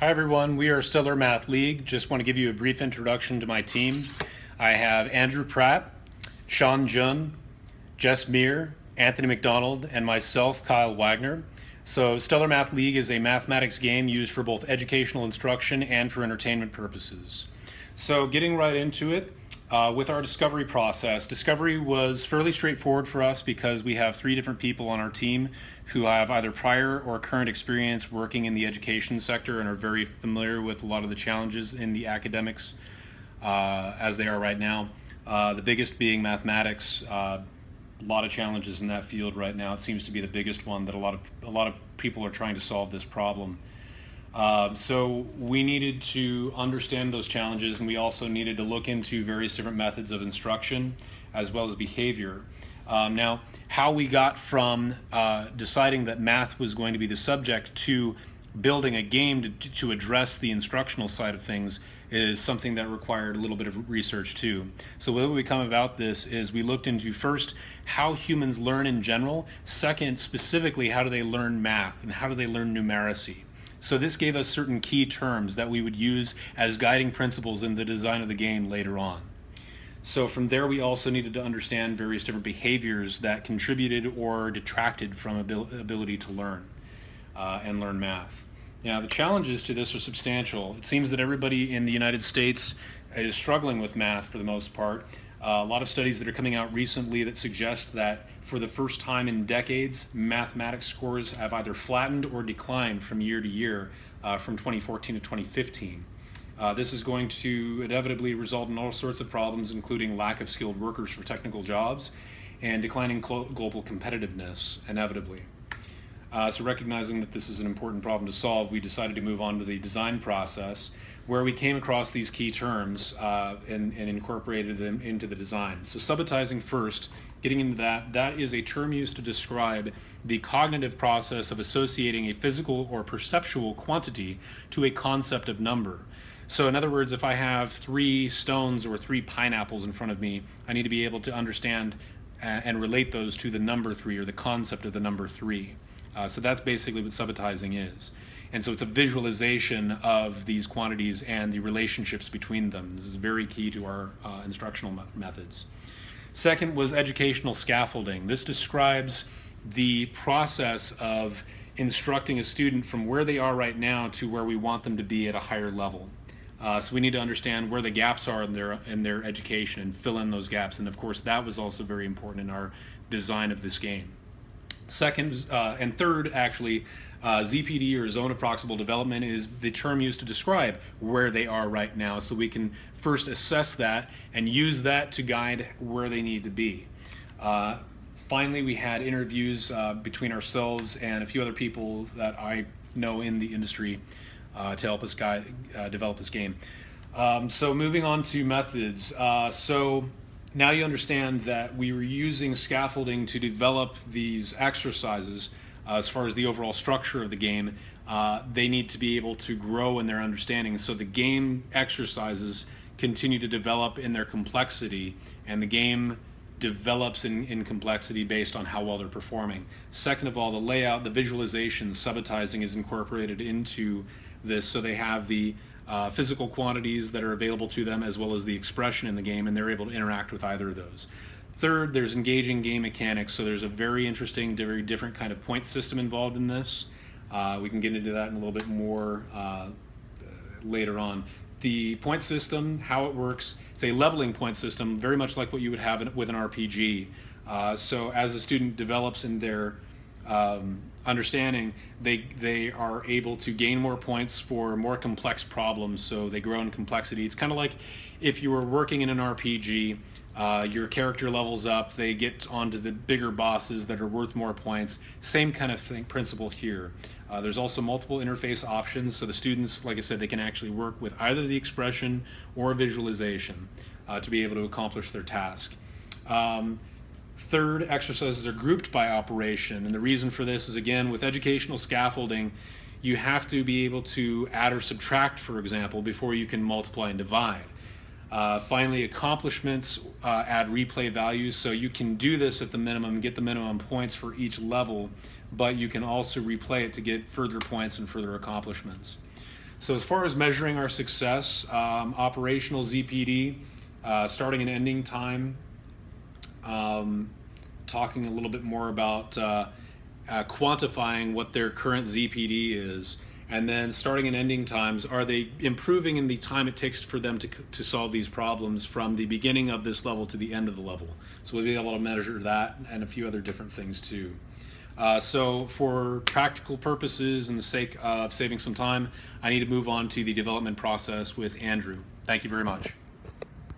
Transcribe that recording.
Hi everyone, we are Stellar Math League. Just want to give you a brief introduction to my team. I have Andrew Pratt, Sean Jun, Jess Meir, Anthony McDonald, and myself, Kyle Wagner. So Stellar Math League is a mathematics game used for both educational instruction and for entertainment purposes. So getting right into it, with our discovery process, discovery was fairly straightforward for us because we have three different people on our team who have either prior or current experience working in the education sector and are very familiar with a lot of the challenges in the academics as they are right now. The biggest being mathematics. A lot of challenges in that field right now. It seems to be the biggest one that a lot of people are trying to solve this problem. So we needed to understand those challenges, and we also needed to look into various different methods of instruction as well as behavior. Now, how we got from deciding that math was going to be the subject to building a game to address the instructional side of things is something that required a little bit of research too. So the way we come about this is we looked into first how humans learn in general, second specifically how do they learn math and how do they learn numeracy. So this gave us certain key terms that we would use as guiding principles in the design of the game later on. So from there we also needed to understand various different behaviors that contributed or detracted from ability to learn and learn math. Now the challenges to this are substantial. It seems that everybody in the United States is struggling with math for the most part. A lot of studies that are coming out recently that suggest that for the first time in decades, mathematics scores have either flattened or declined from year to year from 2014 to 2015. This is going to inevitably result in all sorts of problems, including lack of skilled workers for technical jobs and declining global competitiveness, inevitably. So recognizing that this is an important problem to solve, we decided to move on to the design process where we came across these key terms and incorporated them into the design. So subitizing first, getting into that is a term used to describe the cognitive process of associating a physical or perceptual quantity to a concept of number. So in other words, if I have 3 stones or 3 pineapples in front of me, I need to be able to understand and relate those to the number 3 or the concept of the number 3. So that's basically what subitizing is. And so it's a visualization of these quantities and the relationships between them. This is very key to our instructional methods. Second was educational scaffolding. This describes the process of instructing a student from where they are right now to where we want them to be at a higher level. So we need to understand where the gaps are in their education and fill in those gaps. And of course, that was also very important in our design of this game. Second and third, actually, ZPD or zone of proximal development is the term used to describe where they are right now. So we can first assess that and use that to guide where they need to be. Finally, we had interviews between ourselves and a few other people that I know in the industry to help us develop this game. So moving on to methods. So now you understand that we were using scaffolding to develop these exercises. As far as the overall structure of the game, they need to be able to grow in their understanding. So the game exercises continue to develop in their complexity, and the game develops in complexity based on how well they're performing. Second of all, the layout, the visualization, subitizing is incorporated into this, so they have the physical quantities that are available to them as well as the expression in the game, and they're able to interact with either of those. Third, there's engaging game mechanics, so there's a very interesting, very different kind of point system involved in this. We can get into that in a little bit more later on. The point system, how it works, it's a leveling point system, very much like what you would have with an RPG. So as a student develops in their understanding, they are able to gain more points for more complex problems, so they grow in complexity. It's kind of like if you were working in an RPG, your character levels up, they get onto the bigger bosses that are worth more points. Same kind of principle here. There's also multiple interface options, so the students, like I said, they can actually work with either the expression or visualization to be able to accomplish their task. Third, exercises are grouped by operation, and the reason for this is, again, with educational scaffolding, you have to be able to add or subtract, for example, before you can multiply and divide. Finally, accomplishments add replay values, so you can do this at the minimum, get the minimum points for each level, but you can also replay it to get further points and further accomplishments. So as far as measuring our success, operational ZPD, starting and ending time, talking a little bit more about quantifying what their current ZPD is, and then starting and ending times. Are they improving in the time it takes for them to solve these problems from the beginning of this level to the end of the level? So we'll be able to measure that and a few other different things too. So for practical purposes and the sake of saving some time, I need to move on to the development process with Andrew. Thank you very much.